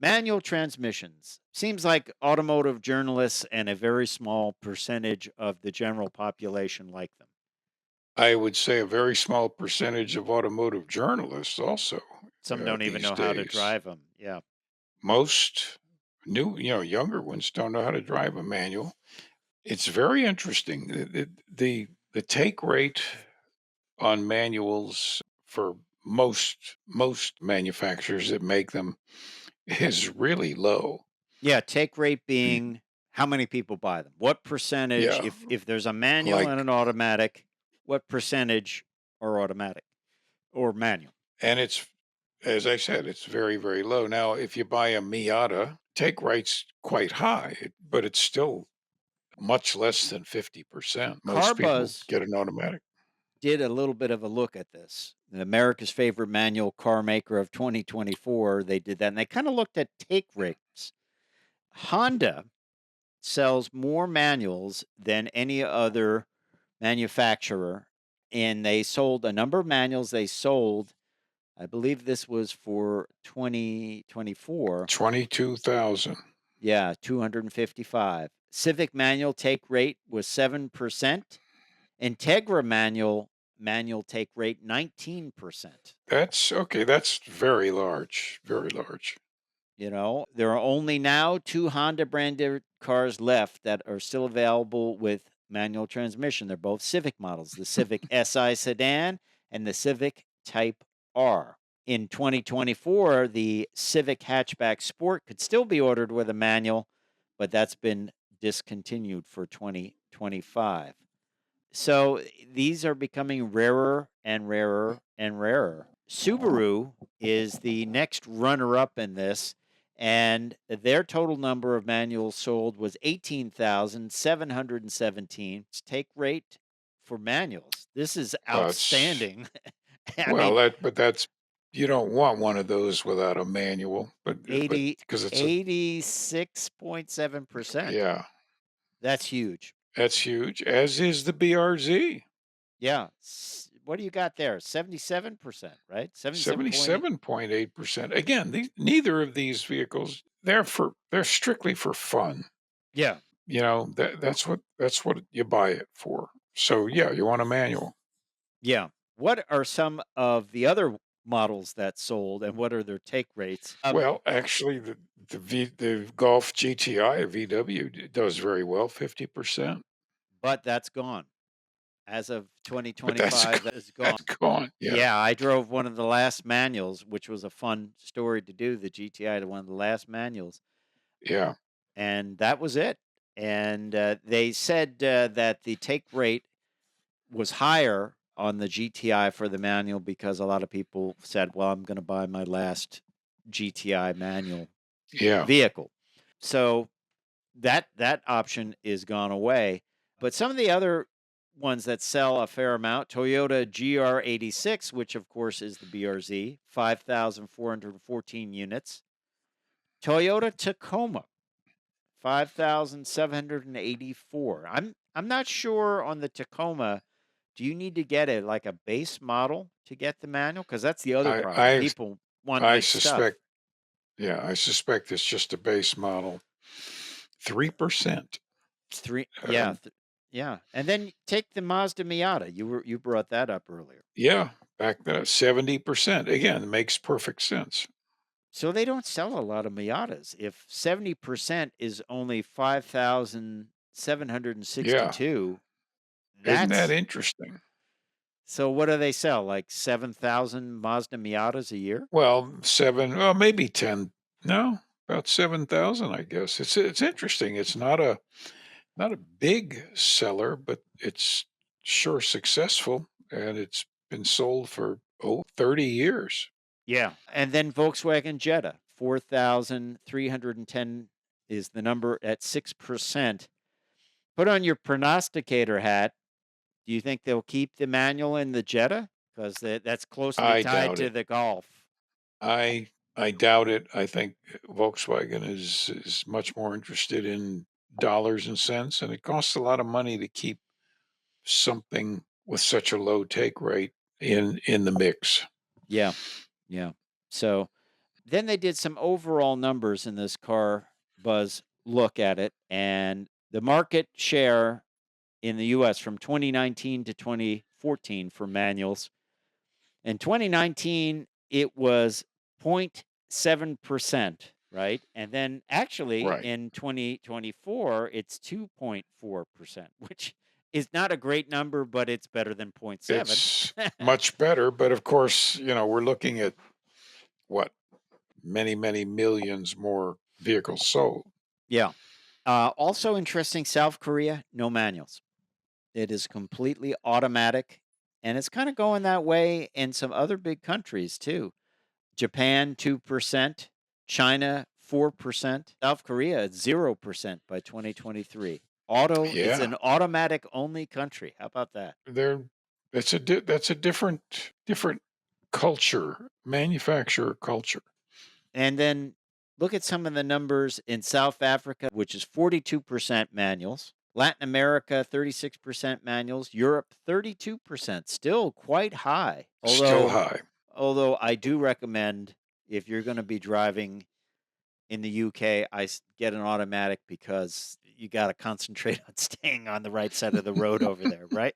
Manual transmissions. Seems like automotive journalists and a very small percentage of the general population like them. I would say a very small percentage of automotive journalists also Some don't even these know how to days. drive them. Yeah. Most younger ones don't know how to drive a manual. It's very interesting. The take rate on manuals for most manufacturers that make them is really low. Yeah, take rate Y- being how many people buy them. What percentage, Yeah, if there's a manual and like, an automatic, what percentage are automatic or manual? and it's as I said, it's very, very low. Now, if you buy a Miata, take rate's quite high, but it's still much less than 50%. Most people CarBuzz get an automatic. did a little bit of a look at this. America's favorite manual car maker of 2024, they did that and they kind of looked at take rates. Honda sells more manuals than any other manufacturer, and they sold a number of manuals they sold. I believe this was for 2024. 22,000. Yeah, 255. Civic manual take rate was 7%. Integra manual take rate 19%. That's okay, that's very large, very large. There are only now 2 Honda branded cars left that are still available with manual transmission. They're both Civic models, the Civic Si sedan and the Civic Type R. In 2024, the Civic Hatchback Sport could still be ordered with a manual, but that's been discontinued for 2025. So these are becoming rarer and rarer and rarer. Subaru is the next runner up in this, and their total number of manuals sold was 18,717. Take rate for manuals. This is It's outstanding. I well, mean, that's you don't want one of those without a manual, but 80, because it's a 86.7%. yeah, That's huge. that's huge, as is the BRZ. Yeah. What do you got there? 77%, right? 77.8. 77.8%. Again, neither of these vehicles, they're strictly for fun. Yeah. That's what you buy it for. So yeah, you want a manual. Yeah. What are some of the other models that sold and what are their take rates? Well, actually, the Golf GTI VW does very well, 50%. But that's gone. As of But that's 2025, that is gone. that's gone. Yeah, Yeah, I drove one of the last manuals, which was a fun story to do, the GTI to one of the last manuals, yeah. and that was it. And they said that the take rate was higher on the GTI for the manual because a lot of people said, "Well, I'm going to buy my last GTI manual Yeah. vehicle." So that option is gone away. But some of the other ones that sell a fair amount, Toyota GR86, which of course is the BRZ, 5,414 units. Toyota Tacoma, 5,784. I'm not sure on the Tacoma. Do you need to get it like a base model to get the manual? Because that's the other I problem. I People want I nice stuff. suspect yeah, I suspect it's just a base model. 3%. Three, yeah, Um, yeah. And then take the Mazda Miata. You brought that up earlier. yeah, back then 70%. Again, makes perfect sense. So they don't sell a lot of Miatas. If 70% is only Yeah. 5,762, Isn't that that's interesting? so what do they sell? Like 7,000 Mazda Miatas a year? Well, 7, well, maybe 10. No, about 7,000, I guess. It's interesting. It's not a big seller, but it's sure successful, and it's been sold for 30 years. Yeah. And then Volkswagen Jetta, 4,310 is the number at 6%. Put on your prognosticator hat. Do you think they'll keep the manual in the Jetta? Because that's closely I tied doubt to it. the Golf. I doubt it. I think Volkswagen is much more interested in dollars and cents, and it costs a lot of money to keep something with such a low take rate in the mix. Yeah. Yeah. So Then they did some overall numbers in this car buzz look at it, and the market share in the US from 2019 to 2014 for manuals. In 2019, it was 0.7%, right? And then actually Right. in 2024, it's 2.4%, which is not a great number, but it's better than point 0.7. It's much better, but of course, we're looking at what? Many, many millions more vehicles sold. Yeah. Also interesting, South Korea, no manuals. It is completely automatic, and it's kind of going that way in some other big countries too. Japan 2%, China 4%, South Korea at 0% by 2023. It's Yeah, an automatic only country. How about that? they're that's a different culture, manufacturer culture. And then look at some of the numbers in South Africa, which is 42% manuals. Latin America, 36% manuals. Europe, 32%. Still quite high. Still Although, high. although I do recommend if you're going to be driving in the UK, get an automatic because you got to concentrate on staying on the right side of the road over there, right?